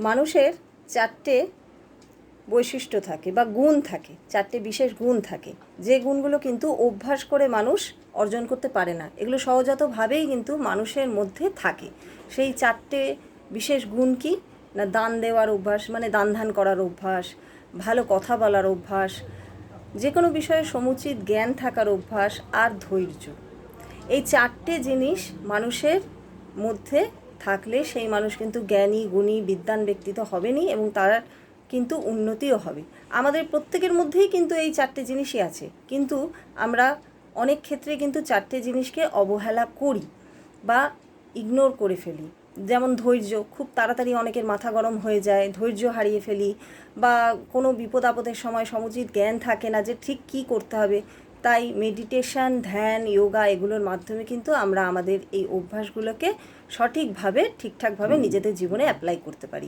মানুষের চারটে বৈশিষ্ট্য থাকে বা গুণ থাকে, চারটে বিশেষ গুণ থাকে, যে গুণগুলো কিন্তু অভ্যাস করে মানুষ অর্জন করতে পারে না। এগুলো সহজাতভাবেই কিন্তু মানুষের মধ্যে থাকে। সেই চারটে বিশেষ গুণ কি না, দান দেওয়ার অভ্যাস, মানে দান ধ্যান করার অভ্যাস, ভালো কথা বলার অভ্যাস, যে কোনো বিষয়ে সমুচিত জ্ঞান থাকার অভ্যাস, আর ধৈর্য। এই চারটে জিনিস মানুষের মধ্যে থাকলে সেই মানুষ কিন্তু জ্ঞানী, গুণী, বিদ্বান ব্যক্তি তো হবেনই, এবং তার কিন্তু উন্নতিও হবে। আমাদের প্রত্যেকের মধ্যেই কিন্তু এই চারটে জিনিসই আছে, কিন্তু আমরা অনেক ক্ষেত্রে কিন্তু চারটে জিনিসকে অবহেলা করি বা ইগনোর করে ফেলি। যেমন ধৈর্য, খুব তাড়াতাড়ি অনেকের মাথা গরম হয়ে যায়, ধৈর্য হারিয়ে ফেলি, বা কোনো বিপদ আপদের সময় সমুচিত জ্ঞান থাকে না যে ঠিক কী করতে হবে। তাই মেডিটেশন, ধ্যান, যোগা এগুলোর মাধ্যমে কিন্তু আমরা আমাদের এই অভ্যাসগুলোকে সঠিকভাবে, ঠিকঠাকভাবে নিজেদের জীবনে অ্যাপ্লাই করতে পারি।